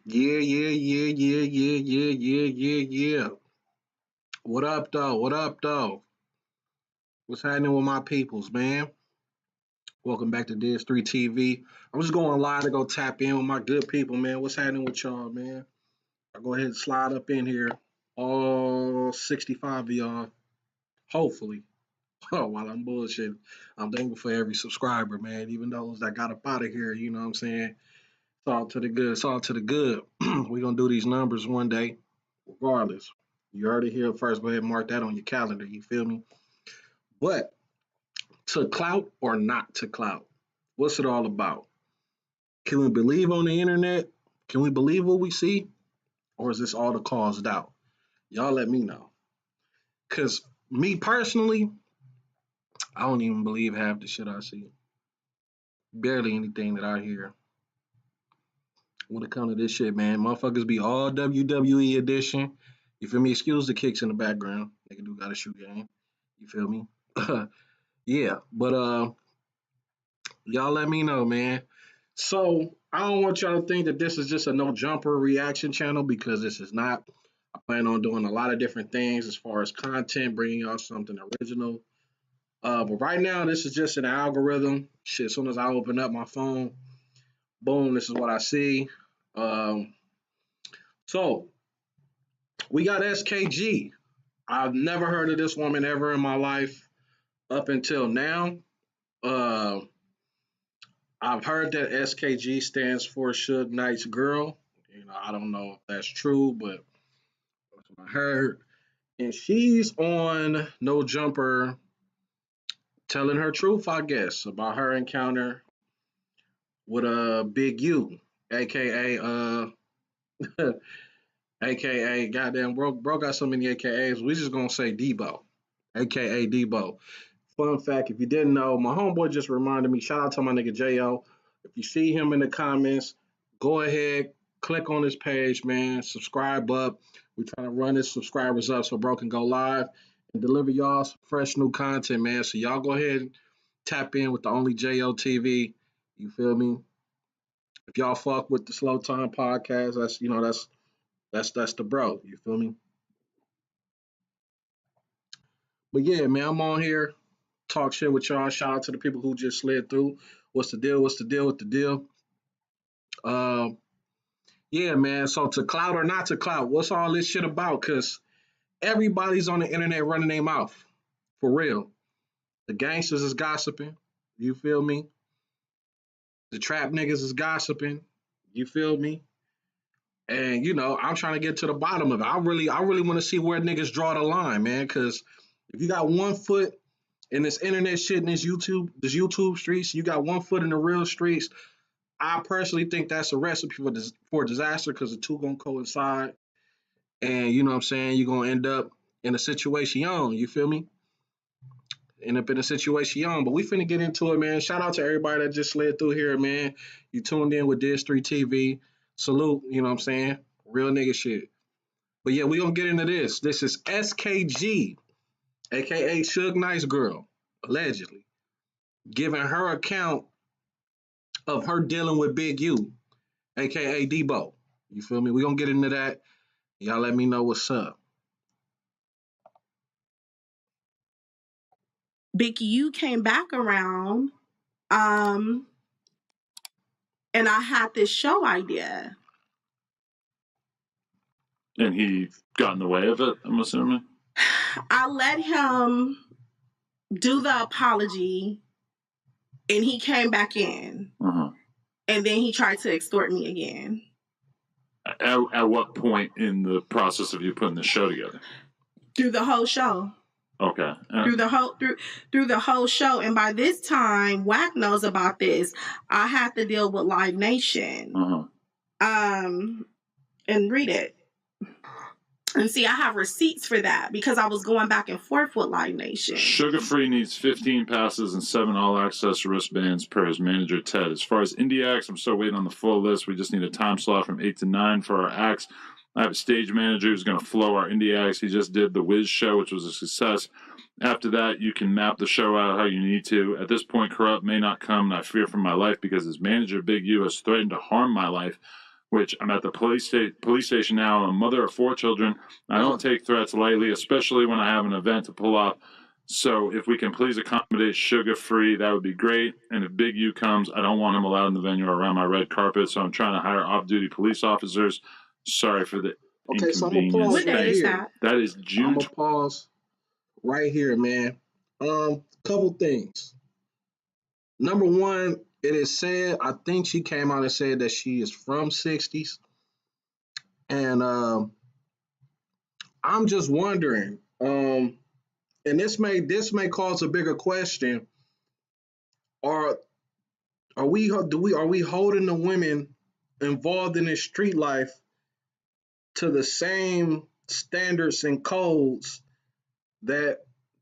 Yeah, yeah, yeah, yeah, yeah, yeah, yeah, yeah, yeah. What up, though? What up, though? What's happening with my peoples, man? Welcome back to Diz 3 TV. I'm just going live to go tap in with my good people, man. What's happening with y'all, man? I'll go ahead and slide up in here. All 65 of y'all, hopefully. Oh, while I'm bullshitting, I'm thankful for every subscriber, man. Even those that got up out of here, you know what I'm saying? It's all to the good. It's all to the good. We're going to do these numbers one day, regardless. You heard it here first. Go ahead and mark that on your calendar. You feel me? But to clout or not to clout, what's it all about? Can we believe on the internet? Can we believe what we see? Or is this all to cause doubt? Y'all let me know. Because me personally, I don't even believe half the shit I see. Barely anything that I hear. When it comes to this shit, man, motherfuckers be all WWE edition. You feel me? Excuse the kicks in the background. Nigga do got a shoe game. You feel me? Yeah, but y'all let me know, man. So I don't want y'all to think that this is just a no jumper reaction channel because this is not. I plan on doing a lot of different things as far as content, bringing y'all something original. But right now, this is just an algorithm. Shit, as soon as I open up my phone, boom, this is what I see. Um, so we got SKG. I've never heard of this woman ever in my life up until now. Uh, I've heard that SKG stands for Suge Knight's Girl. I don't know if that's true, but that's what I heard. And she's on No Jumper telling her truth, I guess, about her encounter with Big U, aka aka goddamn bro got so many AKAs. We just gonna say Debo, aka Debo. Fun fact, if you didn't know, my homeboy just reminded me. Shout out to my nigga Jo. If you see him in the comments, go ahead, click on his page, man. Subscribe up. We trying to run his subscribers up so bro can go live and deliver y'all some fresh new content, man. So y'all go ahead and tap in with the only Jo TV. You feel me? If y'all fuck with the Slow Time podcast, that's the bro. You feel me? But yeah, man, I'm on here talk shit with y'all. Shout out to the people who just slid through. What's the deal? What's the deal with the deal? Um, yeah, man. So to clout or not to clout, what's all this shit about? Cause everybody's on the internet running their mouth. For real. The gangsters is gossiping. You feel me? The trap niggas is gossiping. You feel me? And I'm trying to get to the bottom of it. I really want to see where niggas draw the line, man. Cause if you got one foot in this internet shit in this YouTube streets, you got one foot in the real streets. I personally think that's a recipe for disaster because the two gonna coincide, and you know what I'm saying. You're gonna end up in a situation. You feel me? End up in a situation. But we finna get into it, man. Shout out to everybody that just slid through here, man. You tuned in with Diz 3 TV. Salute. You know what I'm saying? Real nigga shit. But yeah, we gonna get into this. This is SKG, aka Suge Nice Girl, allegedly giving her account of her dealing with Big U, aka Debo. You feel me? We gonna get into that. Y'all let me know what's up. Big U came back around, um, and I had this show idea. And he got in the way of it, I'm assuming? I let him do the apology, and he came back in. Uh-huh. And then he tried to extort me again. At what point in the process of you putting the show together? Through the whole show. Okay. Through the whole show. And by this time, Wack knows about this. I had to deal with Live Nation. Uh-huh. And read it. And see, I have receipts for that because I was going back and forth with Live Nation. Sugar Free needs 15 passes and 7 all-access wristbands per his manager, Ted. As far as indie acts, I'm still waiting on the full list. We just need a time slot from 8 to 9 for our acts. I have a stage manager who's going to flow our indie acts. He just did the Wiz show, which was a success. After that, you can map the show out how you need to. At this point, Corrupt may not come, and I fear for my life because his manager, Big U, has threatened to harm my life which I'm at the police station now. I'm a mother of 4 children. I don't take threats lightly, especially when I have an event to pull off. So if we can please accommodate sugar-free, that would be great. And if Big U comes, I don't want him allowed in the venue or around my red carpet. So I'm trying to hire off-duty police officers. Sorry for the Okay, so I'm gonna inconvenience. pause What right day is here. that? That is I'm June. gonna pause right here, man. Couple things. Number one, it is said, I think she came out and said that she is from 60s. And I'm just wondering, and this may cause a bigger question. Are are we holding the women involved in this street life to the same standards and codes that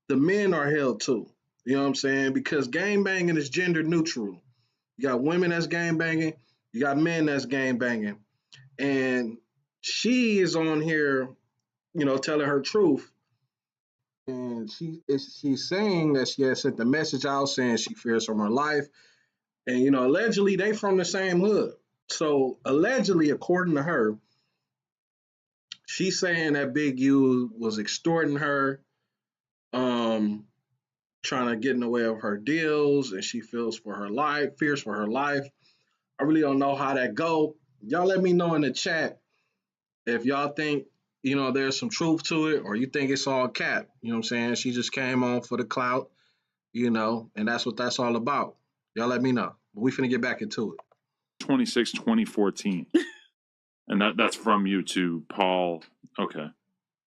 the men are held to? You know what I'm saying? Because gang banging is gender neutral. You got women that's gang banging, you got men that's gang banging. And she is on here, telling her truth. And she's saying that she has sent the message out saying she fears for her life. And allegedly they from the same hood. So allegedly, according to her, she's saying that Big U was extorting her, um, trying to get in the way of her deals, and she fears for her life. I really don't know how that go. Y'all let me know in the chat if y'all think, there's some truth to it, or you think it's all cap. You know what I'm saying? She just came on for the clout, and that's what that's all about. Y'all let me know. But we finna get back into it. 26, 2014. And that's from you to Paul. Okay.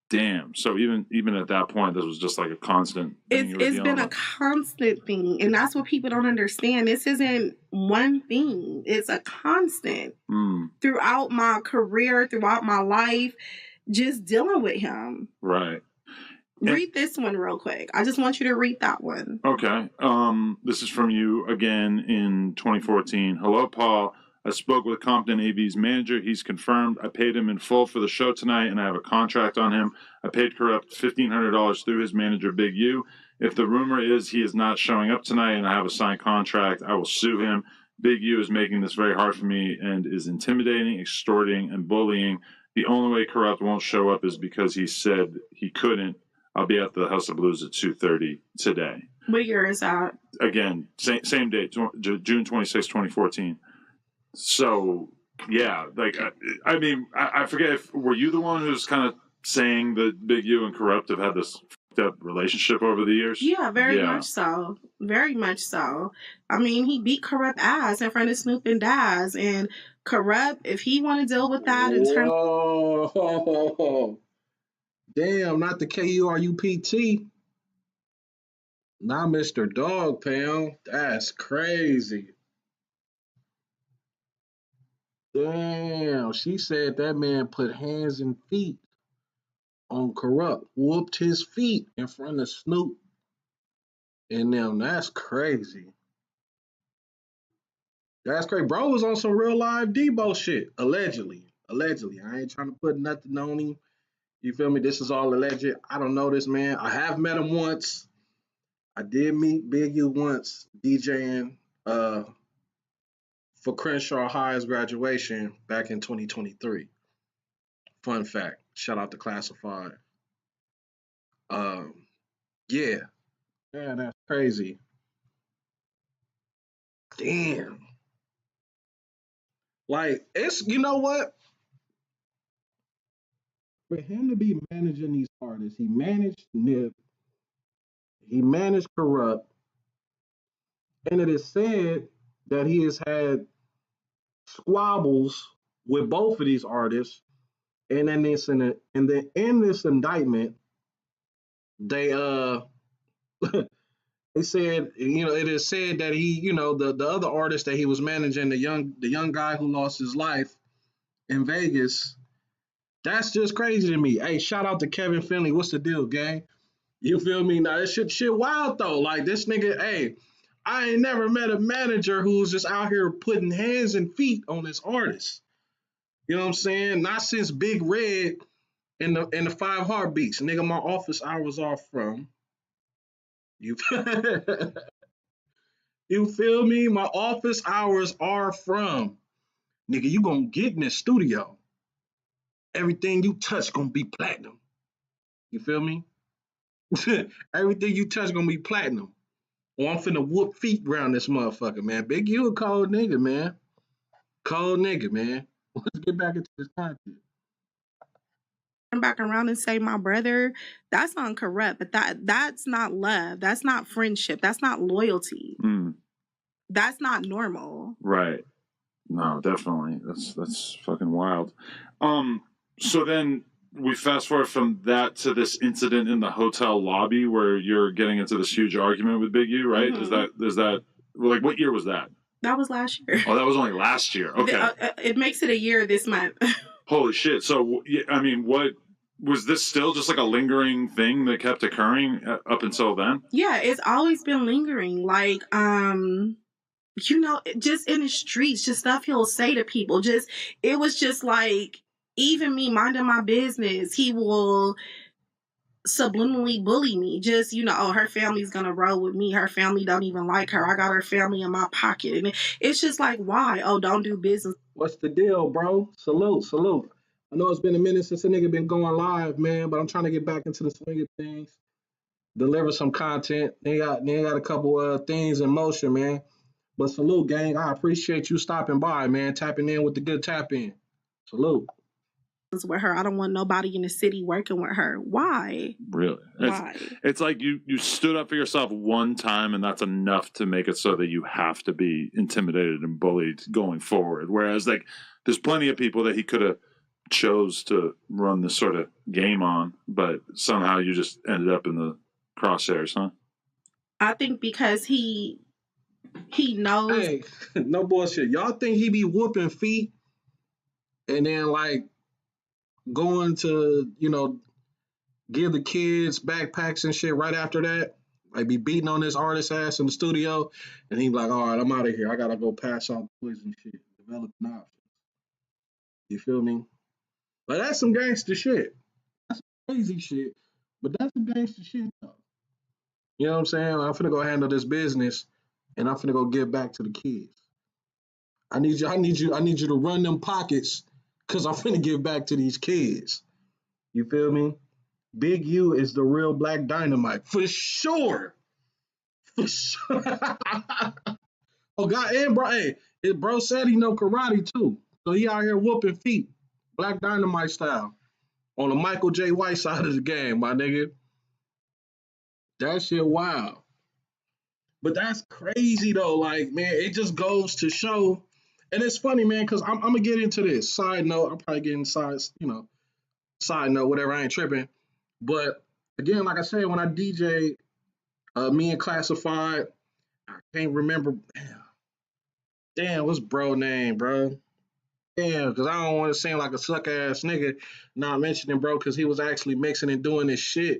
Damn. So even at that point, this was just like a constant thing you were It's dealing been a with. constant thing, and that's what people don't understand. This isn't one thing; it's a constant throughout my career, throughout my life, just dealing with him. Right. Read this one real quick. I just want you to read that one. Okay. This is from you again in 2014. Hello, Paul. I spoke with Compton AV's manager. He's confirmed. I paid him in full for the show tonight, and I have a contract on him. I paid Corrupt $1,500 through his manager, Big U. If the rumor is he is not showing up tonight and I have a signed contract, I will sue him. Big U is making this very hard for me and is intimidating, extorting, and bullying. The only way Corrupt won't show up is because he said he couldn't. I'll be at the House of Blues at 2:30 today. What year is that? Again, same date, June 26, 2014. So, yeah, like, I mean, I forget if, were you the one who's kind of saying that Big U and Corrupt have had this fucked up relationship over the years? Yeah, very much so. Very much so. I mean, he beat Corrupt ass in front of Snoop and Daz. And Corrupt, if he want to deal with that in terms Whoa. Damn, not the KURUPT. Not Mr. Dog Pound. That's crazy. Damn, she said that man put hands and feet on Corrupt, whooped his feet in front of Snoop and them. That's crazy. That's crazy. Bro was on some real live Debo shit, allegedly. Allegedly. I ain't trying to put nothing on him. You feel me? This is all alleged. I don't know this man. I have met him once. I did meet Big U once, DJing for Crenshaw High's graduation back in 2023. Fun fact. Shout out to Classified. Yeah. Yeah, that's crazy. Damn. Like, it's, you know what? For him to be managing these artists, he managed Nip, he managed Corrupt, and it is said that he has had squabbles with both of these artists. And then in this indictment, they they said, it is said that he, the other artist that he was managing, the young guy who lost his life in Vegas. That's just crazy to me. Hey, shout out to Kevin Finley. What's the deal, gang? You feel me? Now this shit wild though. Like this nigga, hey, I ain't never met a manager who's just out here putting hands and feet on his artists. You know what I'm saying? Not since Big Red in the 5 Heartbeats. Nigga, my office hours are from. You you feel me? My office hours are from. nigga, you gonna get in the studio. Everything you touch gonna be platinum. You feel me? Everything you touch gonna be platinum. Or I'm finna whoop feet around this motherfucker, man. Big U a cold nigga, man. Cold nigga, man. Let's get back into this content. Back around and say my brother, that's incorrect, but that's not love. That's not friendship. That's not loyalty. That's not normal. Right. No, definitely. That's fucking wild. So then we fast forward from that to this incident in the hotel lobby where you're getting into this huge argument with Big U, right? Mm-hmm. Is that like, what year was that? That was last year. Oh, that was only last year. Okay. It makes it a year this month. Holy shit. So, I mean, what was this still just like a lingering thing that kept occurring up until then? Yeah, it's always been lingering. Like, you know, just in the streets, just stuff he'll say to people. It was just like, even me minding my business, he will subliminally bully me. Just, you know, oh, her family's gonna roll with me. Her family don't even like her. I got her family in my pocket. And it's just like, why? Oh, don't do business. What's the deal, bro? Salute. I know it's been a minute since a nigga been going live, man, but I'm trying to get back into the swing of things. Deliver some content. They got a couple things in motion, man. But salute, gang. I appreciate you stopping by, man. Tapping in with the good tap in. Salute. With her, I don't want nobody in the city working with her. Why? Really? Why? It's like you stood up for yourself one time, and that's enough to make it so that you have to be intimidated and bullied going forward. Whereas, like, there's plenty of people that he could have chose to run this sort of game on, but somehow you just ended up in the crosshairs, huh? I think because he knows. Hey, no bullshit. Y'all think he be whooping feet and then like going to, you know, give the kids backpacks and shit right after that? Like be beating on this artist ass in the studio and he be like, all right, I'm out of here. I gotta go pass out toys and shit. Develop an option. You feel me? But that's some gangster shit. That's some crazy shit. But that's some gangster shit though. You know what I'm saying? I'm finna go handle this business and I'm finna go give back to the kids. I need you to run them pockets because I'm finna give back to these kids. You feel me? Big U is the real Black Dynamite. For sure. For sure. Oh, God, and bro, hey, his bro said he know karate too. So he out here whooping feet. Black Dynamite style. On the Michael J. White side of the game, my nigga. That shit wild. But that's crazy though. Like, man, it just goes to show. And it's funny, man, because I'm gonna get into this. Side note, I'm probably getting side note, whatever, I ain't tripping. But again, like I said, when I DJ me and Classified, I can't remember. Damn, what's bro name, bro? Damn, because I don't want to seem like a suck ass nigga not mentioning bro because he was actually mixing and doing this shit.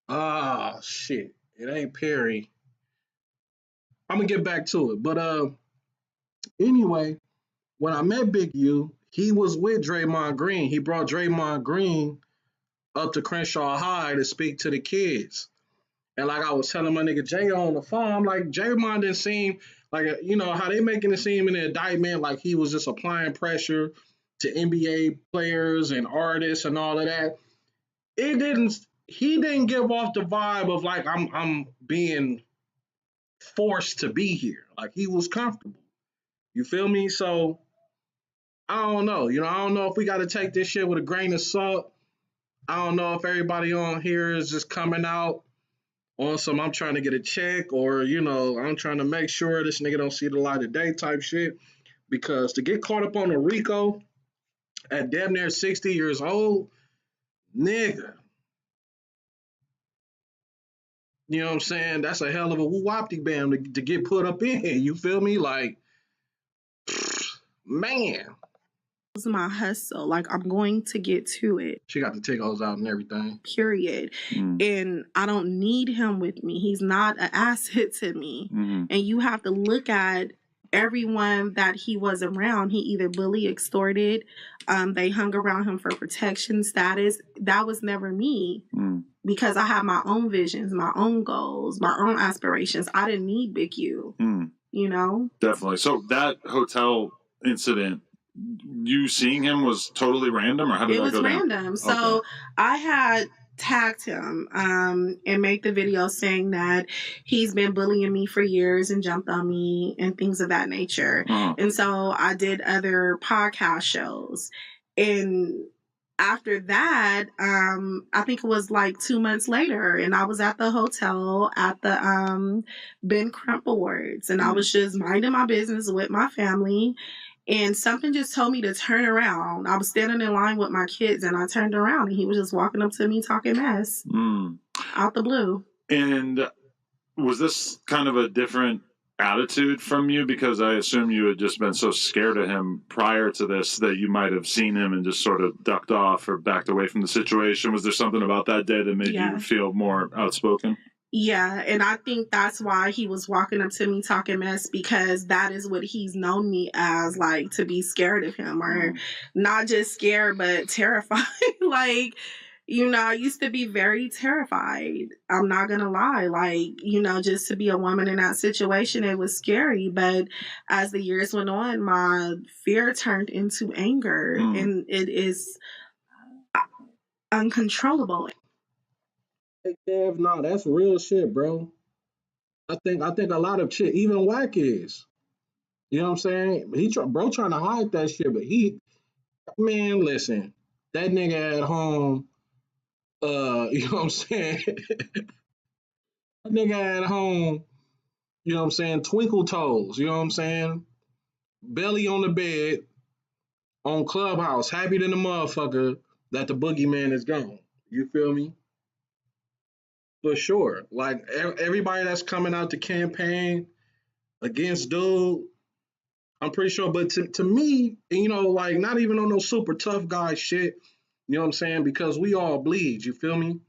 Ah, shit. It ain't Perry. I'm gonna get back to it. But anyway, when I met Big U, he was with Draymond Green. He brought Draymond Green up to Crenshaw High to speak to the kids. And like I was telling my nigga Jay on the phone, I'm like, Draymond didn't seem like, you know, how they making it seem in the indictment like he was just applying pressure to NBA players and artists and all of that. He didn't give off the vibe of like, I'm being forced to be here. Like he was comfortable. You feel me? So I don't know. You know, I don't know if we got to take this shit with a grain of salt. I don't know if everybody on here is just coming out on some I'm trying to get a check or, you know, I'm trying to make sure this nigga don't see the light of day type shit. Because to get caught up on a RICO at damn near 60 years old, nigga. You know what I'm saying? That's a hell of a whoopty bam to get put up in. You feel me? Like, man. This is my hustle. Like, I'm going to get to it. She got the tickles out and everything. Period. And I don't need him with me. He's not an asset to me. And you have to look at everyone that he was around. He either bullied, extorted. They hung around him for protection status. That was never me. Because I have my own visions, my own goals, my own aspirations. I didn't need Big U. You know? Definitely. So that hotel incident you seeing him was totally random, or how did that go down? It was random. So Okay. I had tagged him and made the video saying that he's been bullying me for years and jumped on me and things of that nature. And so I did other podcast shows. And after that, I think it was like 2 months later, and I was at the hotel at the Ben Crump Awards, and I was just minding my business with my family, and something just told me to turn around. I was standing in line with my kids, and I turned around, and he was just walking up to me talking mess out the blue. And was this kind of a different attitude from you? Because I assume you had just been so scared of him prior to this that you might have seen him and just sort of ducked off or backed away from the situation. Was there something about that day that made you feel more outspoken? Yeah, and I think that's why he was walking up to me talking mess, because that is what he's known me as, like, to be scared of him, or not just scared, but terrified. Like, you know, I used to be very terrified. I'm not going to lie. Like, you know, just to be a woman in that situation, it was scary. But as the years went on, my fear turned into anger, and it is uncontrollable. Hey, Kev, no, that's real shit, bro. I think a lot of shit, even Wack is. You know what I'm saying? Bro trying to hide that shit, but man, listen, that nigga at home, you know what I'm saying? That nigga at home, you know what I'm saying? Twinkle toes, you know what I'm saying? Belly on the bed, on Clubhouse, happy than the motherfucker that the boogeyman is gone. You feel me? For sure. Like, everybody that's coming out to campaign against dude, I'm pretty sure. But to me, you know, like, not even on no super tough guy shit, you know what I'm saying? Because we all bleed, you feel me?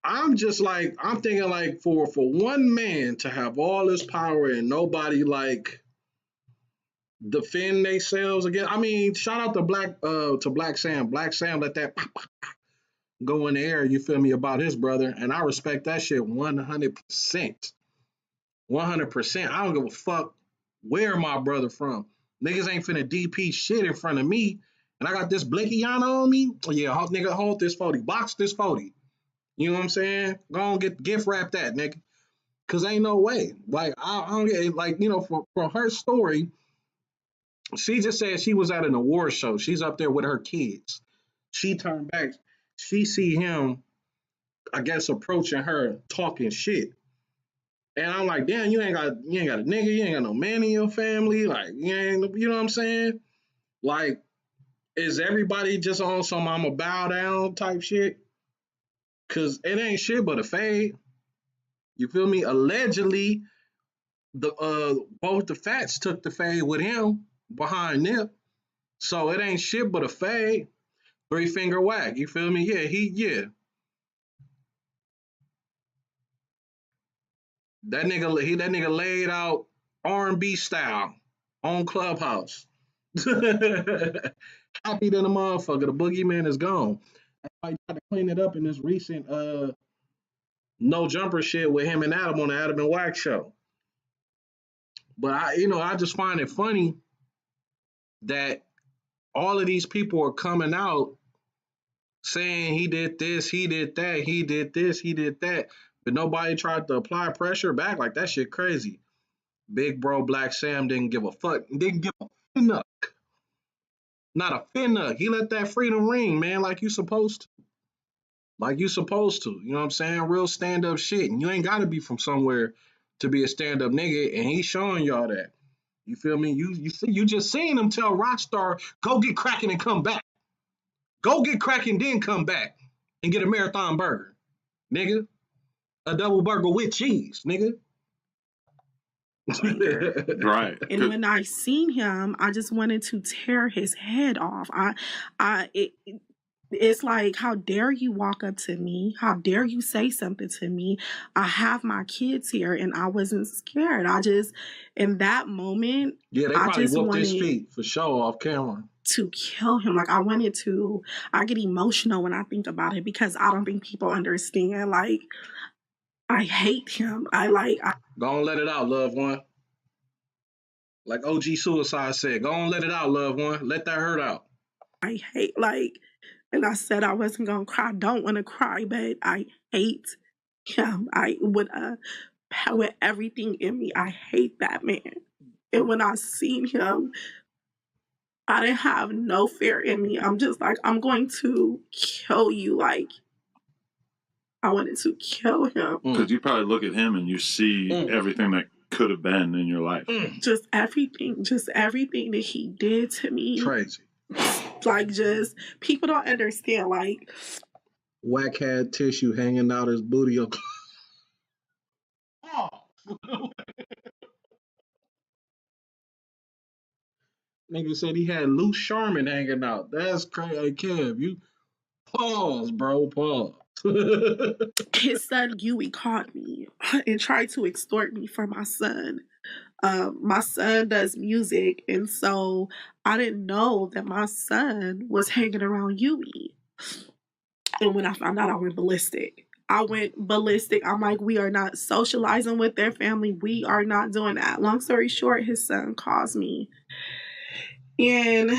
I'm just like, I'm thinking like for one man to have all this power and nobody like defend themselves again. I mean, shout out to Black Sam. Black Sam let that go in the air, you feel me, about his brother. And I respect that shit 100%. 100%. I don't give a fuck where my brother from. Niggas ain't finna DP shit in front of me. And I got this Blinkiana on me. Yeah, nigga, hold this 40. Box this 40. You know what I'm saying? Go on, gift wrap that, nigga. Cause ain't no way. Like, I don't get, like, you know, for her story, she just said she was at an award show. She's up there with her kids. She turned back. She see him, I guess, approaching her, talking shit. And I'm like, damn, you ain't got a nigga, you ain't got no man in your family. Like, you know what I'm saying? Like, is everybody just on some I'ma bow down type shit? Cause it ain't shit but a fade. You feel me? Allegedly, both the Fats took the fade with him behind Nip. So it ain't shit but a fade. 3-finger Wack. You feel me? Yeah. That nigga laid out R&B style on Clubhouse. Happy than a motherfucker. The boogeyman is gone. I tried to clean it up in this recent no jumper shit with him and Adam on the Adam and Wack show. But I just find it funny that all of these people are coming out saying he did this, he did that, he did this, he did that, but nobody tried to apply pressure back. Like, that shit crazy. Big bro Black Sam didn't give a fuck. Didn't give a finnuck. Not a finnuck. He let that freedom ring, man, like you supposed to. Like you supposed to. You know what I'm saying? Real stand-up shit. And you ain't got to be from somewhere to be a stand-up nigga, and he's showing y'all that. You feel me? You just seen him tell Rockstar, go get cracking and come back. Go get cracking, then come back and get a marathon burger, nigga. A double burger with cheese, nigga. Right. And when I seen him, I just wanted to tear his head off. It's like, how dare you walk up to me? How dare you say something to me? I have my kids here, and I wasn't scared. In that moment, yeah, they probably whooped his feet for sure off camera to kill him. Like, I get emotional when I think about it, because I don't think people understand. Like, I hate him. Go on, let it out, loved one. Like OG Suicide said, go on, let it out, loved one. Let that hurt out. I hate, like, and I said I wasn't going to cry. I don't want to cry, but I hate him. With everything in me, I hate that man. And when I seen him, I didn't have no fear in me. I'm just like, I'm going to kill you. Like, I wanted to kill him. Because you probably look at him and you see everything that could have been in your life. Just everything that he did to me. Crazy. Like, just, people don't understand. Like, Wack had tissue hanging out his booty. Nigga said he had Lou Sharman hanging out. That's crazy. Hey, Kev, you pause, bro. Pause. His son Huey called me and tried to extort me for my son. My son does music, and so I didn't know that my son was hanging around Huey. And when I found out, I went ballistic. I'm like, we are not socializing with their family. We are not doing that. Long story short, his son calls me. And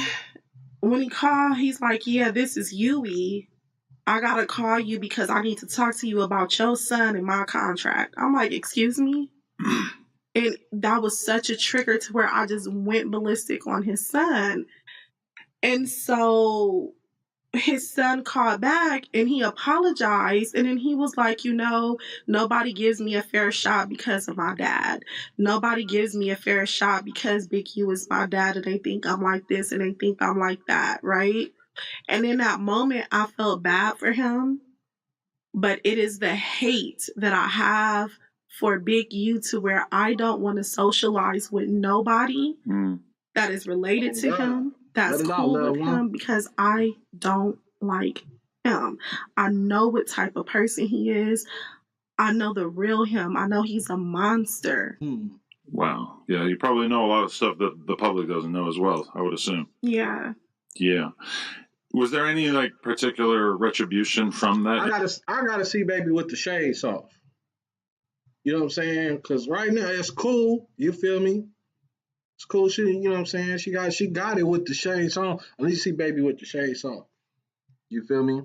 when he called, he's like, yeah, this is Huey. I gotta call you because I need to talk to you about your son and my contract. I'm like, excuse me? And that was such a trigger to where I just went ballistic on his son. And so his son called back and he apologized. And then he was like, nobody gives me a fair shot because of my dad. Nobody gives me a fair shot because Big U is my dad and they think I'm like this and they think I'm like that, right? And in that moment, I felt bad for him. But it is the hate that I have for Big U to where I don't want to socialize with nobody that is related to him, that's cool with him, because I don't like him. I know what type of person he is. I know the real him. I know he's a monster. Wow. Yeah, you probably know a lot of stuff that the public doesn't know as well, I would assume. Yeah. Yeah. Was there any particular retribution from that? I gotta see baby with the shades off. You know what I'm saying? Because right now it's cool. You feel me? It's cool. She, you know what I'm saying? She got it with the shades on. At least see baby with the shades off. You feel me?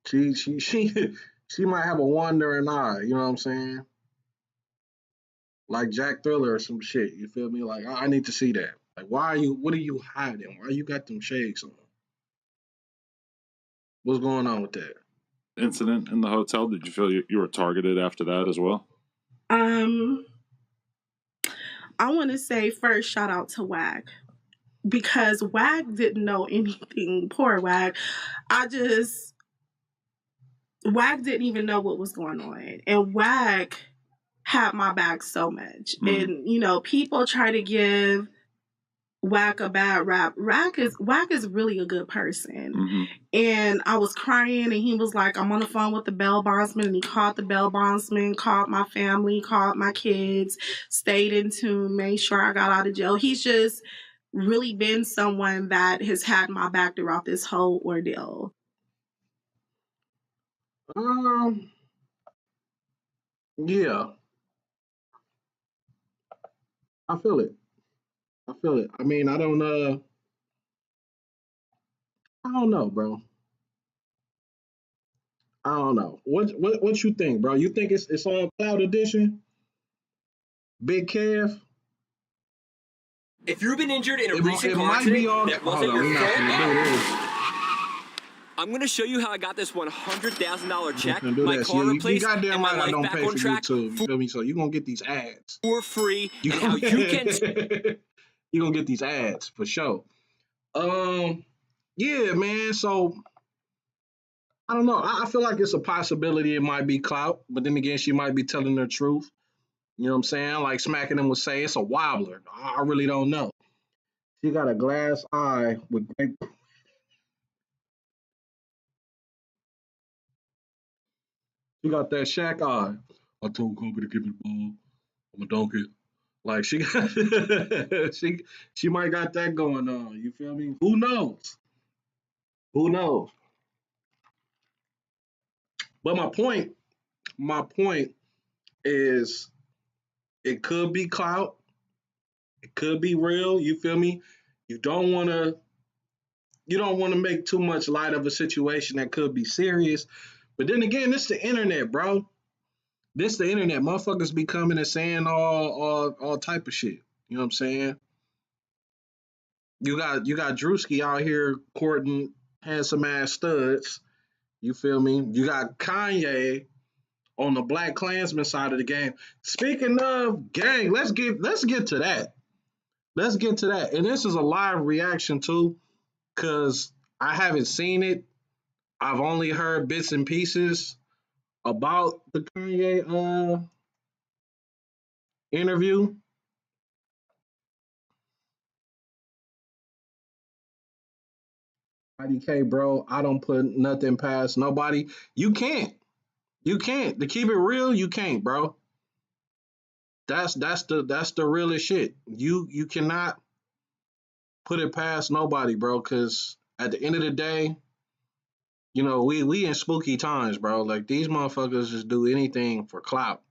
She might have a wandering eye. You know what I'm saying? Like Jack Thriller or some shit. You feel me? Like I need to see that. Like what are you hiding? Why you got them shades on? What's going on with that? Incident in the hotel, did you feel you were targeted after that as well? I want to say first shout out to Wag, because Wag didn't know anything. Poor Wag. Wag didn't even know what was going on. And Wag had my back so much. And, people try to give Wag a bad rap. Wag is really a good person. And I was crying and he was like, I'm on the phone with the bail bondsman, and he called the bail bondsman, called my family, called my kids, stayed in tune, made sure I got out of jail. He's just really been someone that has had my back throughout this whole ordeal. Yeah. I feel it. I mean, I don't know, bro. I don't know. What you think, bro? You think it's all cloud edition? Big Kev? If you've been injured in a recent car accident that wasn't your fault, I'm going to show you how I got this $100,000 check, my car replaced, and my life back on track. YouTube, you feel me? So you're going to get these ads. For free, and how you can... You're going to get these ads, for sure. Yeah, man, so... I don't know. I feel like it's a possibility it might be clout, but then again, she might be telling the truth. You know what I'm saying? Like Smacking Them would say, it's a wobbler. I really don't know. She got a glass eye with great... She got that Shaq eye. I told Kobe to give me the ball. I'm a dunk it. Like she got, she might got that going on. You feel me? Who knows? Who knows? But my point is, it could be clout. It could be real. You feel me? You don't want to. You don't want to make too much light of a situation that could be serious. But then again, this the internet, bro. This the internet. Motherfuckers be coming and saying all type of shit. You know what I'm saying? You got Drewski out here courting handsome ass studs. You feel me? You got Kanye on the Black Klansman side of the game. Speaking of gang, let's get to that. Let's get to that. And this is a live reaction too, because I haven't seen it. I've only heard bits and pieces about the Kanye interview. IDK, bro, I don't put nothing past nobody. You can't. You can't. To keep it real, you can't, bro. That's the realest shit. You cannot put it past nobody, bro, because at the end of the day, you know, we in spooky times, bro. Like, these motherfuckers just do anything for clout.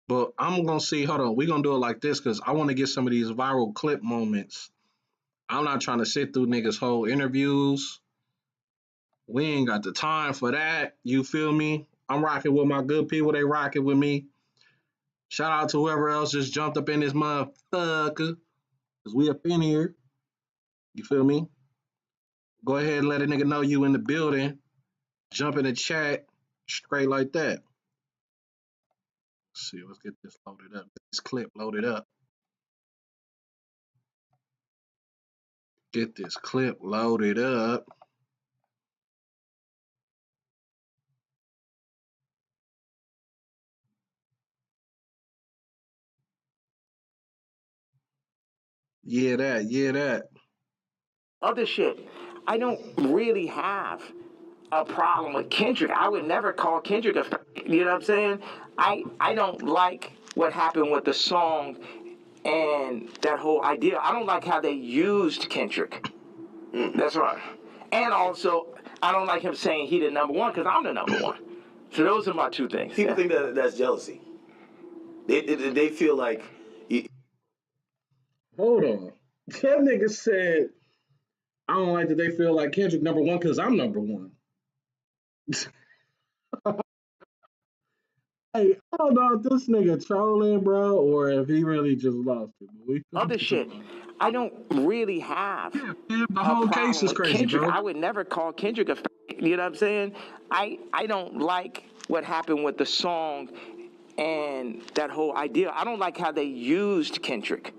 But I'm gonna see, hold on, we're gonna do it like this because I want to get some of these viral clip moments. I'm not trying to sit through niggas' whole interviews. We ain't got the time for that. You feel me? I'm rocking with my good people. They rocking with me. Shout out to whoever else just jumped up in this motherfucker. Because we up in here. You feel me? Go ahead and let a nigga know you in the building. Jump in the chat. Straight like that. Let's see. Let's get this loaded up. Get this clip loaded up. Get this clip loaded up. Yeah, that. Other shit. I don't really have a problem with Kendrick. I would never call Kendrick a, you know what I'm saying? I don't like what happened with the song and that whole idea. I don't like how they used Kendrick. That's right. And also, I don't like him saying he the number one because I'm the number one. So those are my two things. People think that's jealousy. They feel like... Hold on. That nigga said, I don't like that they feel like Kendrick number one because I'm number one. Hey, I don't know if this nigga trolling, bro, or if he really just lost it. Other shit. I don't really have the whole case is crazy, Kendrick. bro. I would never call Kendrick a, you know what I'm saying? I don't like what happened with the song and that whole idea. I don't like how they used Kendrick.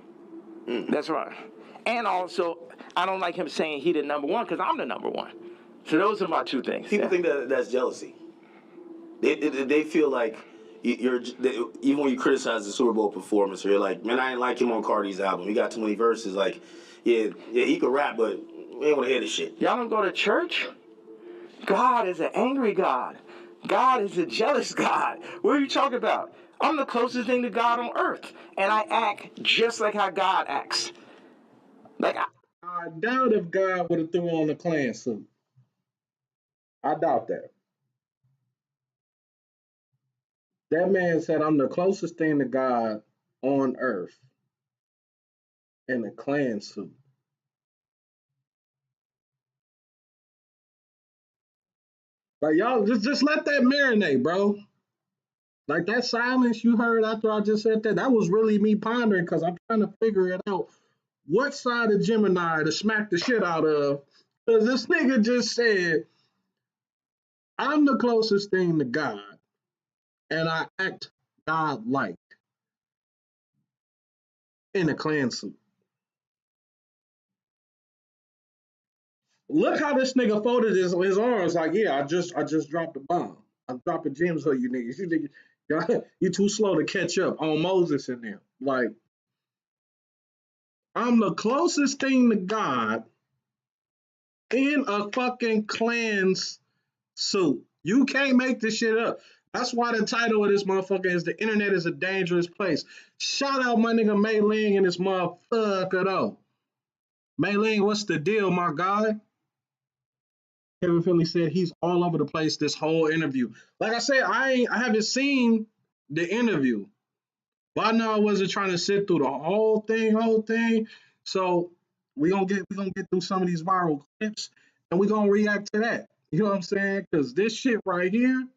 That's right. And also, I don't like him saying he the number one because I'm the number one. So those are my two things. People think that's jealousy. They feel like even when you criticize the Super Bowl performance, or you're like, man, I ain't like him on Cardi's album. He got too many verses. Like, yeah, he could rap, but we ain't want to hear this shit. Y'all don't go to church? God is an angry God. God is a jealous God. What are you talking about? I'm the closest thing to God on earth, and I act just like how God acts. Like I doubt if God would have threw on the Klan suit. I doubt that. That man said, I'm the closest thing to God on earth in a Klan suit. Like, y'all, just let that marinate, bro. Like, that silence you heard after I just said that was really me pondering because I'm trying to figure it out. What side of Gemini to smack the shit out of? Because this nigga just said, I'm the closest thing to God, and I act God-like in a Klan suit. Look how this nigga folded his arms. Like, yeah, I just dropped a bomb. I'm dropping gems on you niggas. You too slow to catch up on Moses in there. Like, I'm the closest thing to God in a fucking Klan's suit. You can't make this shit up. That's why the title of this motherfucker is The Internet is a Dangerous Place. Shout out my nigga Mei Ling and this motherfucker though. Mei Ling, what's the deal, my guy? Kevin Finley said he's all over the place this whole interview. Like I said, I haven't seen the interview. But I know I wasn't trying to sit through the whole thing. So we gonna get through some of these viral clips and we gonna react to that. You know what I'm saying? Because this shit right here,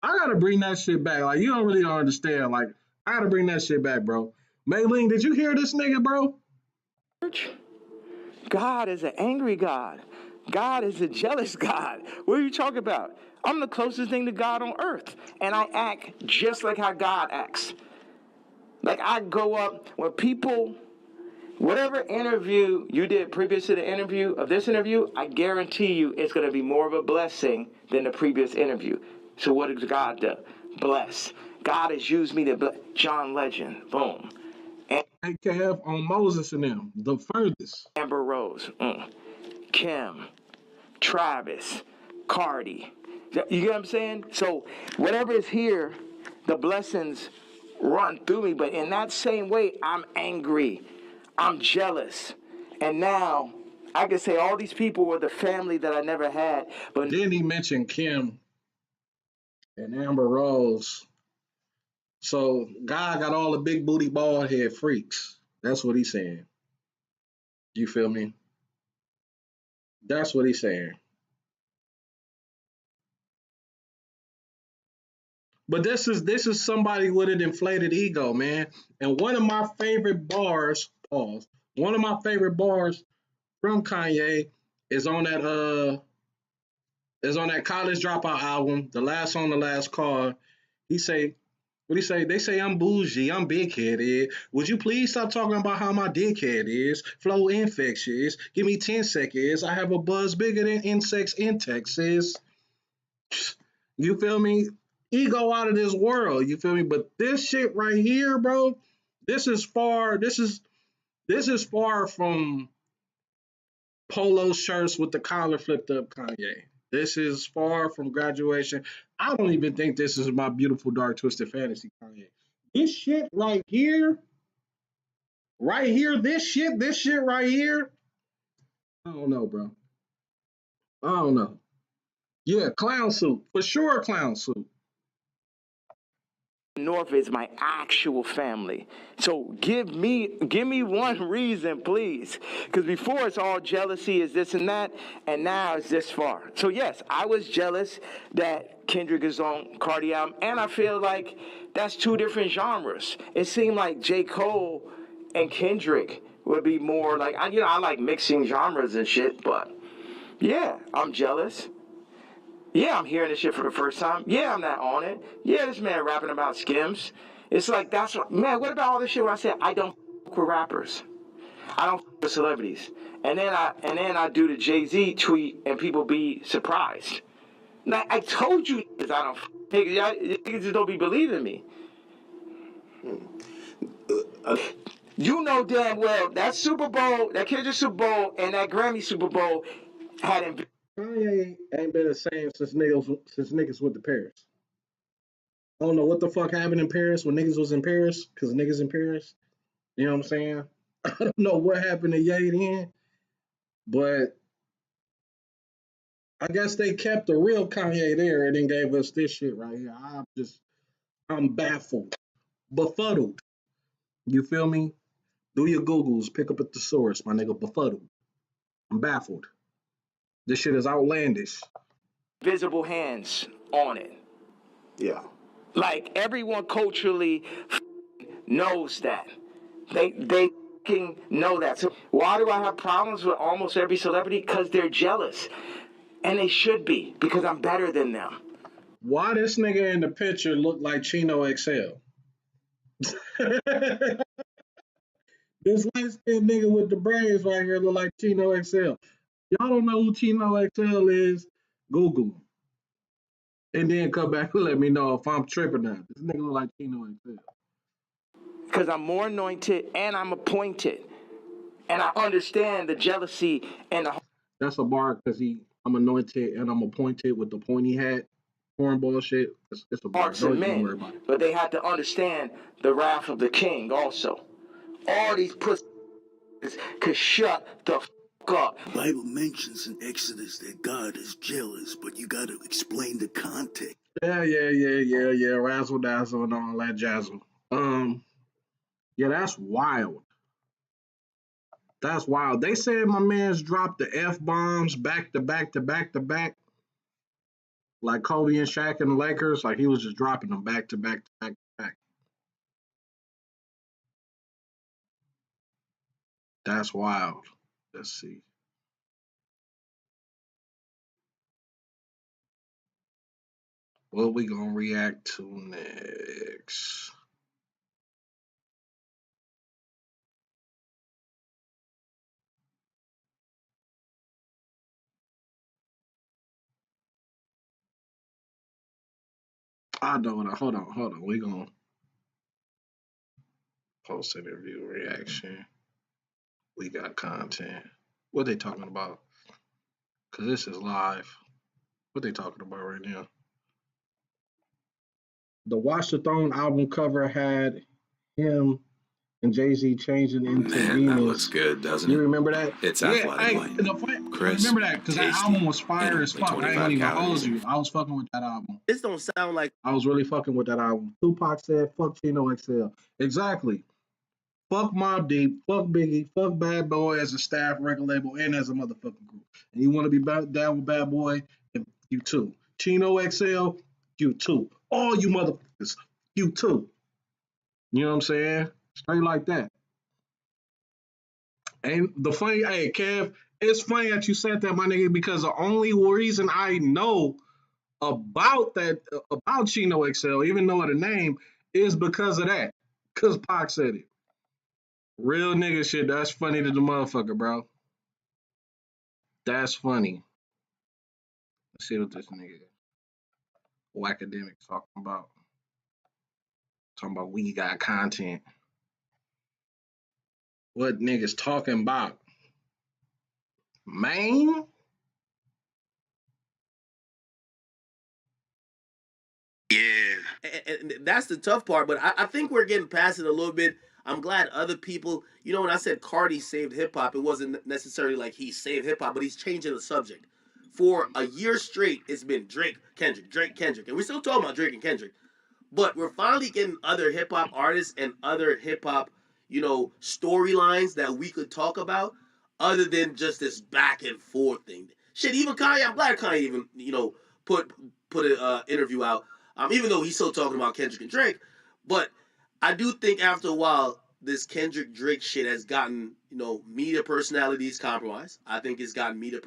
I gotta bring that shit back. Like, you don't really understand. Like, I gotta bring that shit back, bro. Mei-Ling, did you hear this nigga, bro? God is an angry God. God is a jealous God. What are you talking about? I'm the closest thing to God on earth. And I act just like how God acts. Like, I go up when people, whatever interview you did previous to the interview of this interview, I guarantee you it's going to be more of a blessing than the previous interview. So what does God do? Bless. God has used me to bless. John Legend. Boom. Hey, Kev, on Moses and them, the furthest. Amber Rose. Kim. Travis. Cardi. You get what I'm saying? So whatever is here, the blessings run through me. But in that same way, I'm angry. I'm jealous. And now I can say all these people were the family that I never had. But then he mentioned Kim and Amber Rose. So God got all the big booty bald head freaks. That's what he's saying. You feel me? That's what he's saying. But this is somebody with an inflated ego, man. And one of my favorite bars, pause. One of my favorite bars from Kanye is on that College Dropout album, the last on the last call. He say, what he say? They say I'm bougie, I'm big headed. Would you please stop talking about how my dickhead is? Flow infectious. Give me 10 seconds. I have a buzz bigger than insects in Texas. You feel me? Ego out of this world. You feel me? But this shit right here, bro, this is far from polo shirts with the collar flipped up Kanye. This is far from graduation. I don't even think this is my beautiful dark twisted fantasy Kanye. This shit right here, this shit right here. I don't know, bro. I don't know. Yeah, clown suit. For sure, clown suit. North is my actual family. So give me one reason, please. Because before it's all jealousy, is this and that, and now it's this far. So yes, I was jealous that Kendrick is on Cardi album, and I feel like that's two different genres. It seemed like J. Cole and Kendrick would be more like, I like mixing genres and shit, but yeah, I'm jealous. Yeah, I'm hearing this shit for the first time. Yeah, I'm not on it. Yeah, this man rapping about Skims. It's like, that's what, man, what about all this shit where I said I don't f with rappers? I don't f with celebrities. And then I do the Jay-Z tweet and people be surprised. Now, I told you I don't f. Niggas just don't be believing me. You know damn well that Super Bowl, that Kendrick Super Bowl and that Grammy Super Bowl had Kanye ain't been the same since niggas went to Paris. I don't know what the fuck happened in Paris when niggas was in Paris, because niggas in Paris. You know what I'm saying? I don't know what happened to Ye then, but I guess they kept the real Kanye there and then gave us this shit right here. I'm baffled, befuddled. You feel me? Do your Googles, pick up at the source, my nigga, befuddled. I'm baffled. This shit is outlandish. Visible hands on it. Yeah. Like, everyone culturally knows that. They know that. So why do I have problems with almost every celebrity? Because they're jealous. And they should be, because I'm better than them. Why this nigga in the picture look like Chino XL? This light-skinned nigga with the braids right here look like Chino XL. Y'all don't know who Chino XL is? Google. And then come back and let me know if I'm tripping now. This nigga look like Chino XL. Because I'm more anointed and I'm appointed. And I understand the jealousy and the... That's a bar because I'm anointed and I'm appointed with the pointy hat. Cornball shit. It's a bar. Hearts of men. But they have to understand the wrath of the king also. All these pussies could shut the up. The Bible mentions in Exodus that God is jealous, but you got to explain the context. Yeah. Razzle dazzle and all that jazzle. Yeah, that's wild. That's wild. They said my man's dropped the F-bombs back to back to back to back. Like Kobe and Shaq and the Lakers. Like he was just dropping them back to back to back to back. That's wild. Let's see. What we gonna react to next? I know it. Hold on. We gonna post interview reaction. We got content. What they talking about? Cause this is live. What they talking about right now? The Watch the Throne album cover had him and Jay-Z changing into demons. That looks good, doesn't it? You remember that? It's athletic. Chris, remember that? Because that album was fire as fuck. I ain't gonna even hold you. I was fucking with that album. This don't sound like... I was really fucking with that album. Tupac said, fuck Chino XL. Exactly. Fuck Mobb Deep, fuck Biggie, fuck Bad Boy as a staff record label and as a motherfucking group. And you want to be down with Bad Boy, you too. Chino XL, you too. All you motherfuckers, you too. You know what I'm saying? Straight like that. And the funny, hey, Kev, it's funny that you said that, my nigga, because the only reason I know about Chino XL, even though the name, is because of that. Because Pac said it. Real nigga shit, that's funny to the motherfucker, bro. That's funny. Let's see what this nigga Academics talking about. Talking about we got content. What niggas talking about? Man? Yeah. And that's the tough part, but I think we're getting past it a little bit. I'm glad other people, you know, when I said Cardi saved hip-hop, it wasn't necessarily like he saved hip-hop, but he's changing the subject. For a year straight, it's been Drake, Kendrick, and we're still talking about Drake and Kendrick. But we're finally getting other hip-hop artists and other hip-hop, you know, storylines that we could talk about other than just this back and forth thing. Shit, even Kanye, I'm glad Kanye even, you know, put an interview out, even though he's still talking about Kendrick and Drake. But I do think after a while, this Kendrick Drake shit has gotten, you know, media personalities compromised. I think it's gotten media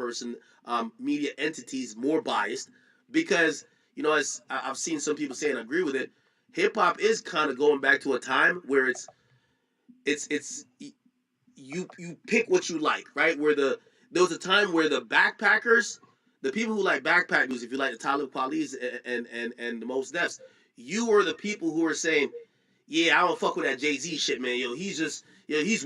entities more biased because, you know, as I've seen some people say and agree with it, hip hop is kind of going back to a time where it's you pick what you like, right? Where there was a time where the backpackers, the people who like backpack music, if you like the Talib Kweli's and the Mos Defs, you were the people who were saying, yeah, I don't fuck with that Jay-Z shit, man. Yo, he's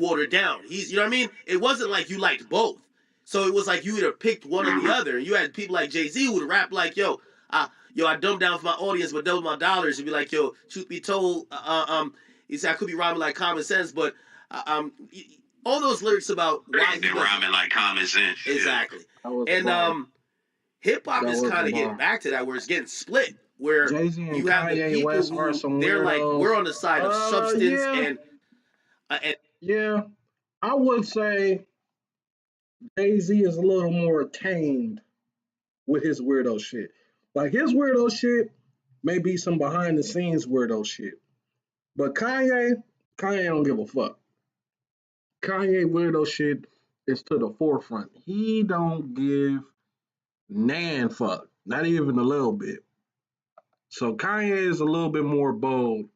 watered down. You know what I mean? It wasn't like you liked both. So it was like you either picked one or the other. And you had people like Jay-Z who would rap like, I dumbed down for my audience, but double my dollars. And be like, yo, truth be told, he said I could be rhyming like common sense, but all those lyrics about why he rhyming like common sense. Exactly. And hip hop is kind of getting back to that, where it's getting split. Where Jay-Z and you have Kanye the people West who they're like, we're on the side of substance and yeah, I would say Jay-Z is a little more tamed with his weirdo shit. Like his weirdo shit may be some behind the scenes weirdo shit, but Kanye don't give a fuck. Kanye weirdo shit is to the forefront. He don't give nan fuck, not even a little bit. So Kanye is a little bit more bold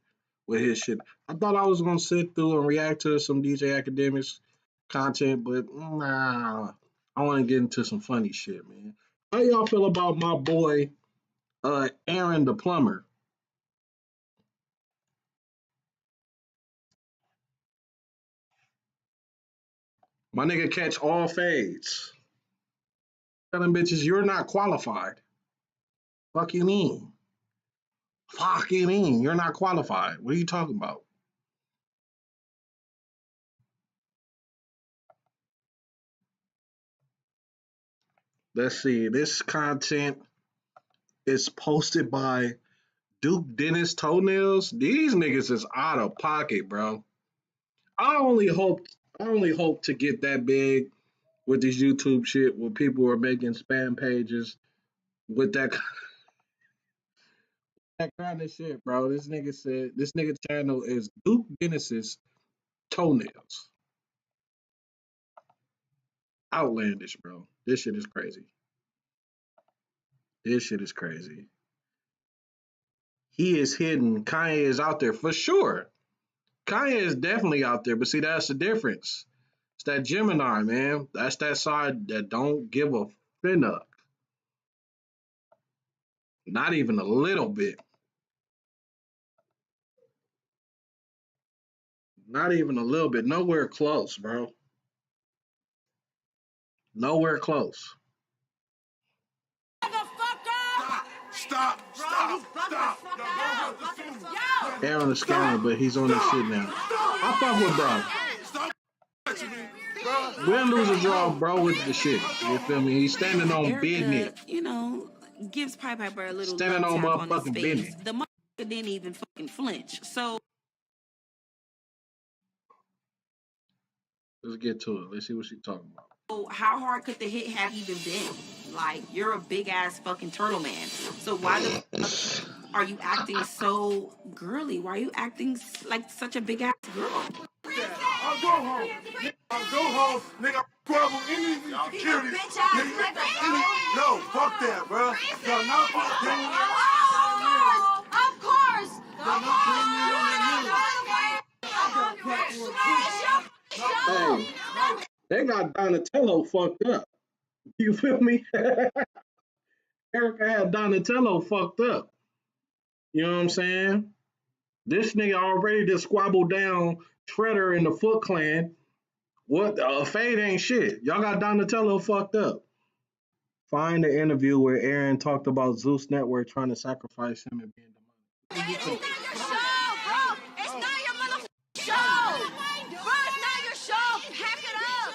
with his shit. I thought I was gonna sit through and react to some DJ Academics content, but nah, I want to get into some funny shit, man. How y'all feel about my boy Aaron the plumber? My nigga catch all fades. Tell them bitches you're not qualified. Fuck you mean? Fuck you mean? You're not qualified. What are you talking about? Let's see. This content is posted by Duke Dennis Toenails. These niggas is out of pocket, bro. I only hope to get that big with this YouTube shit where people are making spam pages with that kind of shit, bro. This nigga channel is Duke Dennis's Toenails. Outlandish, bro. This shit is crazy. This shit is crazy. He is hidden. Kanye is out there for sure. Kanye is definitely out there, but see, that's the difference. It's that Gemini, man. That's that side that don't give a finnuck. Not even a little bit. Not even a little bit. Nowhere close, bro. Nowhere close. Stop. Aaron is scamming, but he's on this shit now. I fuck with bro. Win, lose, or draw, bro, with the shit. You feel me? He's standing on business. You know, gives Piper a little standing on motherfucking business. The motherfucker didn't even fucking flinch. So let's get to it. Let's see what she's talking about. So how hard could the hit have even been? Like, you're a big ass fucking turtle man. So why the fuck are you acting so girly? Why are you acting like such a big ass girl? I'll go home. Nigga, I'll trouble any of these security. No, fuck that, bro. Y'all not fuck Of course. Hey, they got Donatello fucked up. You feel me? Erica had Donatello fucked up. You know what I'm saying? This nigga already just squabbled down Shredder and the Foot Clan. What? Fade ain't shit. Y'all got Donatello fucked up. Find the interview where Aaron talked about Zeus Network trying to sacrifice him and being demonic. It's not your show, bro. It's not your motherfucking show. Bro, it's not your show. Pack it up.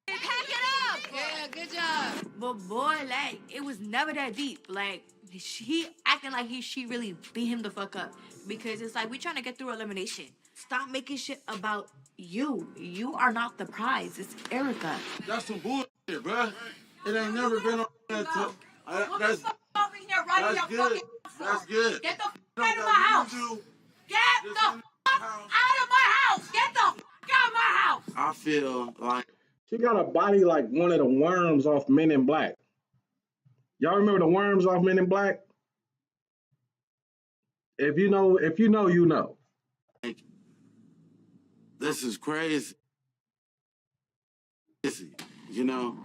Pack it up. Yeah, good job. But boy, like, it was never that deep. Like, she acting like she really beat him the fuck up. Because it's like, we trying to get through elimination. Stop making shit about you. You are not the prize. It's Erica. That's some bullshit, bro. It ain't never been on that top. That's good. That's good. Get the fuck out of my house. Get the fuck out of my house. Get the fuck out of my house. I feel like she got a body like one of the worms off Men in Black. Y'all remember the worms off Men in Black? If you know, you know. This is crazy. You know.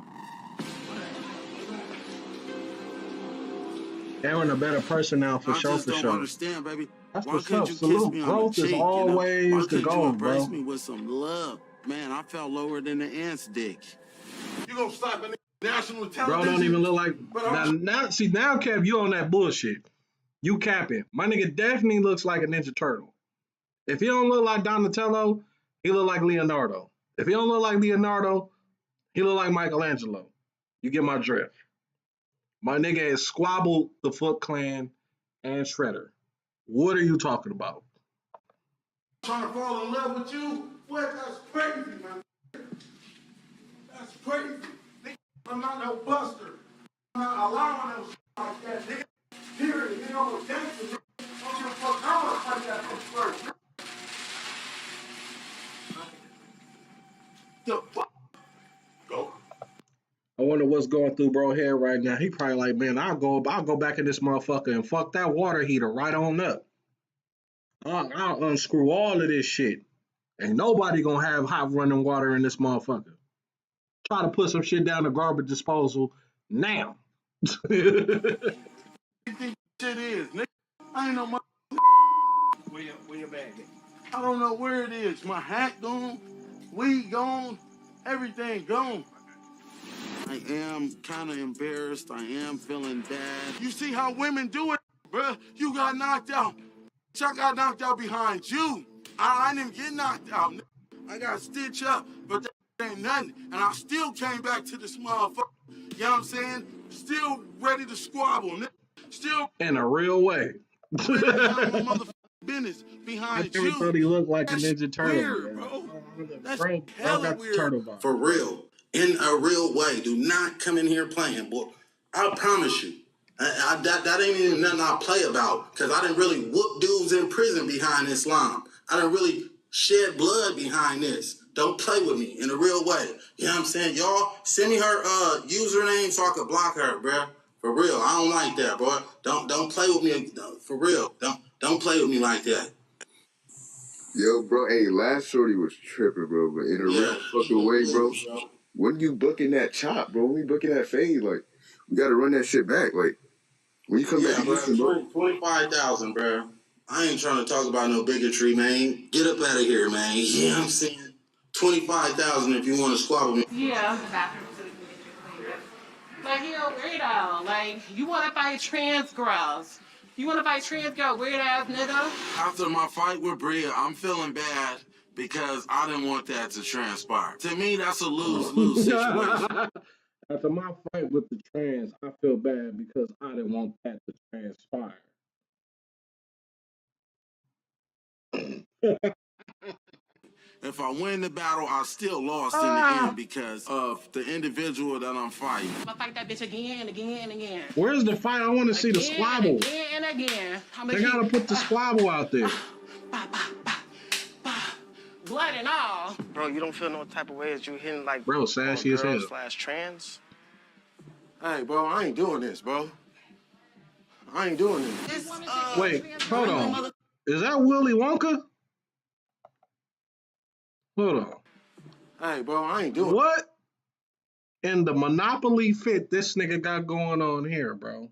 Aaron a better person now for sure. I understand, baby. That's why what's up. Salute. Growth is always the goal, bro. Embrace me with some love, man. I felt lower than the ant's dick. You gonna stop a national television? Bro, don't even look like now. Kev, you on that bullshit. You capping. My nigga definitely looks like a Ninja Turtle. If he don't look like Donatello, he look like Leonardo. If he don't look like Leonardo, he look like Michelangelo. You get my drift. My nigga has squabbled the Foot Clan and Shredder. What are you talking about? Trying to fall in love with you? What? That's crazy, man. That's crazy. Nigga, I'm not no buster. I'm not allowing no shit like that, nigga. Period. You know what gangster, nigga. Don't give a fuck how much fight that bitch first. The fuck? Go. I wonder what's going through bro head right now. He probably like, man, I'll go back in this motherfucker and fuck that water heater right on up. I'll unscrew all of this shit. Ain't nobody gonna have hot running water in this motherfucker. Try to put some shit down the garbage disposal now. Shit is, nigga. I ain't know my where your bag at? I don't know where it is. My hat gone, weed gone, everything gone. I am kind of embarrassed. I am feeling bad. You see how women do it, bruh? You got knocked out. I got knocked out behind you. I didn't get knocked out. I got stitched up, but that ain't nothing. And I still came back to this motherfucker. You know what I'm saying? Still ready to squabble. Still in a real way. ready to have my motherfucking business behind I never thought he looked like a Ninja Turtle. Weird, bro. That's bro hella got weird. the turtle vibe. For real. In a real way. Do not come in here playing, boy. I promise you. That ain't even nothing I play about. Because I didn't really whoop dudes in prison behind Islam. I didn't really shed blood behind this. Don't play with me in a real way. You know what I'm saying? Y'all, send me her username so I can block her, bro. For real. I don't like that, bro. Don't play with me. For real. Don't play with me like that. Yo, bro, hey, last shorty was tripping, bro, but in a real fucking way, bro. When you booking that chop, bro, when we booking that fade, like, we gotta run that shit back. Like, when you come back to Houston, bro. 25,000, bro. I ain't trying to talk about no bigotry, man. Get up out of here, man. You know what I'm saying? 25,000 if you want to squabble me. Yeah. Like, you a weirdo. Like, you want to fight trans girls. You want to fight trans girl, weird ass nigga? After my fight with Bria, I'm feeling bad because I didn't want that to transpire. To me, that's a lose-lose situation. After my fight with the trans, I feel bad because I didn't want that to transpire. If I win the battle, I still lost in the end because of the individual that I'm fighting. I'm gonna fight that bitch again and again and again. Where's the fight? I want to see the squabble. Again and again. They gotta put the squabble out there. Blood and all. Bro, you don't feel no type of way as you hitting like bro, sassy as hell. /trans? Hey, bro, I ain't doing this, bro. I ain't doing this. Wait, hold on. Is that Willy Wonka? Hold on. Hey, bro, I ain't doing what in the Monopoly fit this nigga got going on here, bro?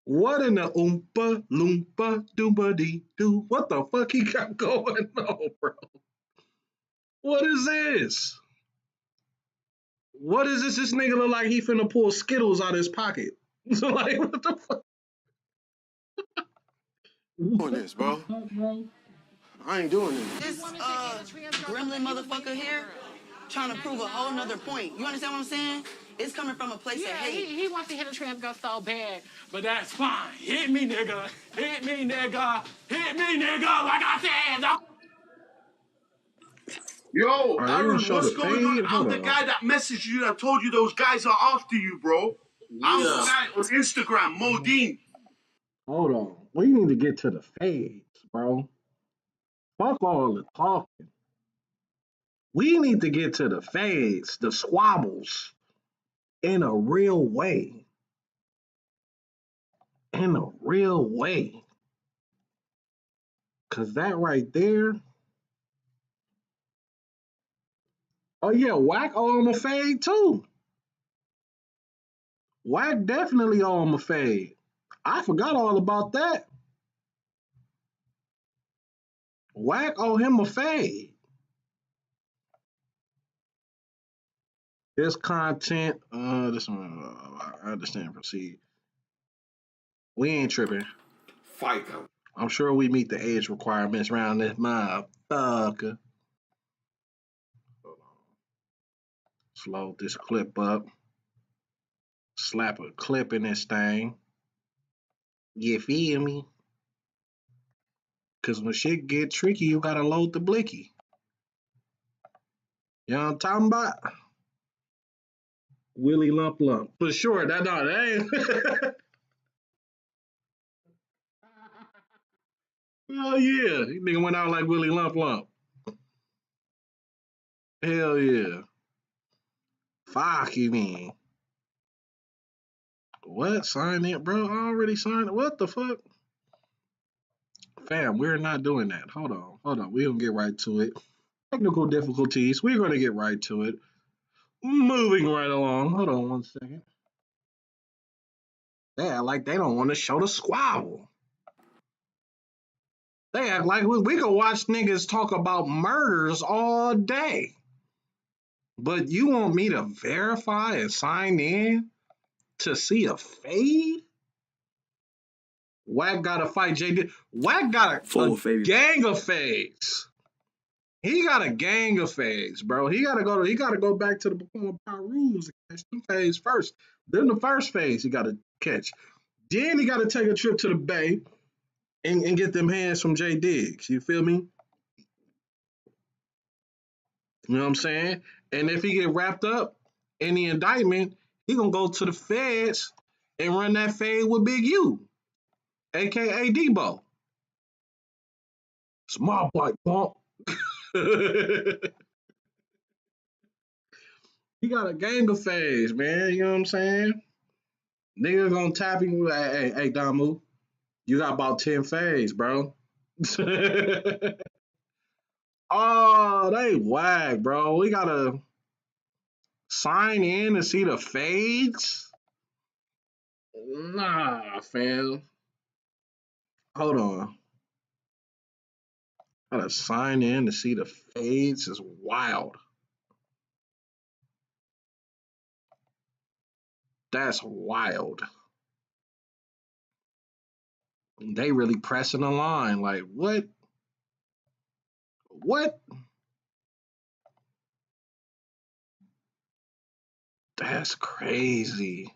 What in the oompa loompa doompa dee doo? What the fuck he got going on, bro? What is this? What is this? This nigga look like he finna pull Skittles out his pocket. So like, what the fuck? doing this, bro. I ain't doing this. This gremlin motherfucker here trying to prove a whole nother point. You understand what I'm saying? It's coming from a place of hate. He wants to hit a trans girl so bad, but that's fine. Hit me, nigga. Hit me, nigga. Hit me, nigga. Like I said. Yo, Aaron, what's going on? I'm the guy that messaged you that told you those guys are after you, bro. I'm the guy on Instagram, Modine. Hold on. We need to get to the fades, bro. Fuck all the talking. We need to get to the fades, the squabbles, in a real way. In a real way. Because that right there. Oh, yeah, Wack owe him a fade, too. Wack definitely owe him a fade. I forgot all about that. Wack owe him a fade. This content, this one, I understand, proceed. We ain't tripping. Fight them. I'm sure we meet the age requirements around this motherfucker. Hold on. Slow this clip up. Slap a clip in this thing. You feel me? Because when shit get tricky, you gotta load the blicky. You know what I'm talking about? Willy Lump Lump. For sure, that ain't. Hell yeah. This nigga went out like Willy Lump Lump. Hell yeah. Fuck you mean. What? Sign it, bro? I already signed it. What the fuck? Fam, we're not doing that. Hold on. We're gonna get right to it. Technical difficulties. We're gonna get right to it. Moving right along. Hold on 1 second. They act like they don't want to show the squabble. They act like we can watch niggas talk about murders all day. But you want me to verify and sign in to see a fade? Wack got to fight JD. Wack got a gang of fades. He got a gang of fades, bro. He gotta go back to the Performance Power rules and catch them fades first. Then the first phase he gotta catch. Then he gotta take a trip to the Bay and get them hands from Jay Diggs. You feel me? You know what I'm saying? And if he get wrapped up in the indictment, he gonna go to the feds and run that fade with Big U, aka Debo. Small bite pump. He got a gang of fades, man. You know what I'm saying? Nigga gonna tap him with, hey, Damu, you got about 10 fades, bro. Oh, they whack, bro. We gotta sign in to see the fades? Nah, fam. Hold on. Gotta sign in to see the fades is wild. That's wild. They really pressing the line. Like, what? What? That's crazy.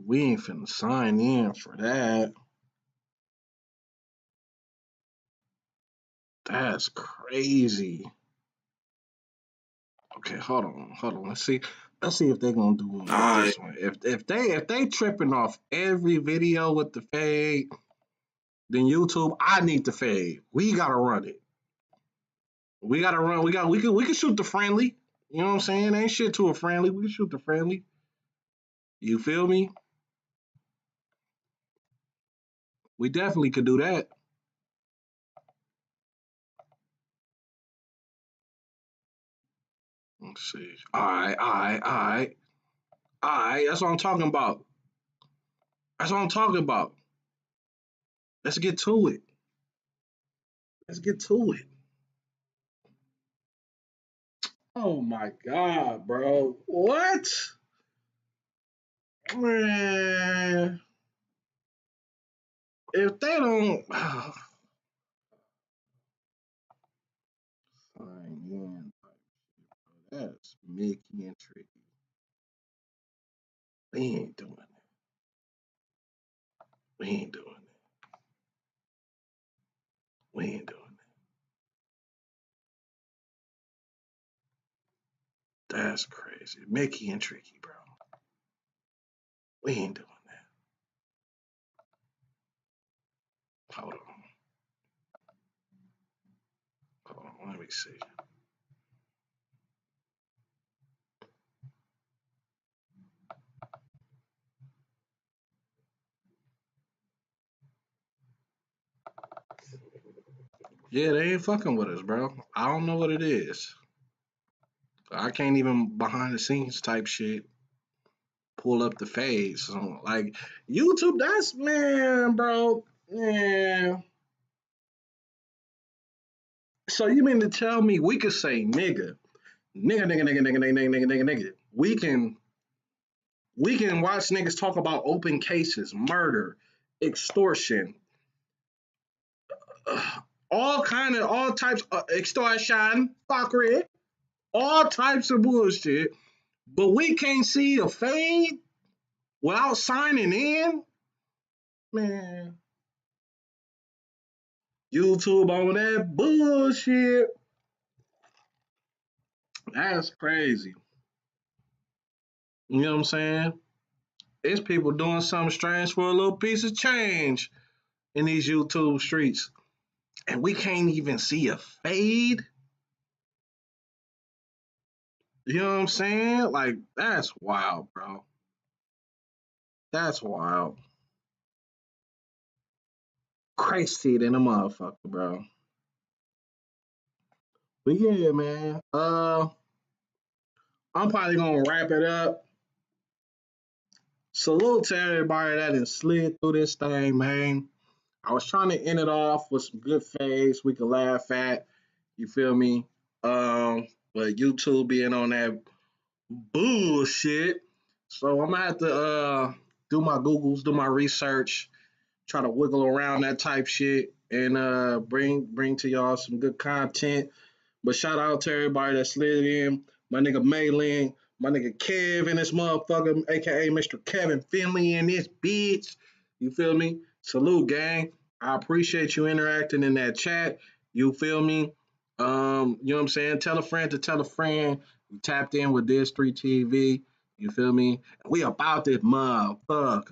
We ain't finna sign in for that. That's crazy. Okay, hold on. Let's see if they're gonna do it this one. If they tripping off every video with the fade, then YouTube, I need the fade. We gotta run it. We gotta run. We can shoot the friendly. You know what I'm saying? Ain't shit to a friendly. We can shoot the friendly. You feel me? We definitely could do that. Let's see. All right. That's what I'm talking about. Let's get to it. Oh my God, bro. What? Man. If they don't sign in, that's Mickey and Tricky. We ain't doing it. That's crazy. Mickey and Tricky, bro. We ain't doing that. Hold on. Let me see. Yeah, they ain't fucking with us, bro. I don't know what it is. I can't even behind the scenes type shit pull up the fades. So, like, YouTube, that's, man, bro. Yeah. So you mean to tell me we could say nigga. We can watch niggas talk about open cases, murder, extortion, all types of extortion, fuckery, all types of bullshit, but we can't see a fade without signing in? Man, YouTube on that bullshit. That's crazy. You know what I'm saying? It's people doing something strange for a little piece of change in these YouTube streets. And we can't even see a fade. You know what I'm saying? Like, that's wild, bro. That's wild. Crazy than a motherfucker, bro. But yeah, man. I'm probably gonna wrap it up. Salute to everybody that has slid through this thing, man. I was trying to end it off with some good fades we could laugh at. You feel me? But YouTube being on that bullshit. So I'm gonna have to do my Googles, do my research, try to wiggle around that type shit and bring to y'all some good content. But shout out to everybody that slid in. My nigga Maylin, my nigga Kev in this motherfucker, aka Mr. Kevin Finley in this bitch. You feel me? Salute, gang. I appreciate you interacting in that chat. You feel me? You know what I'm saying? Tell a friend to tell a friend. You tapped in with Diz 3 TV. You feel me? We about this motherfucker.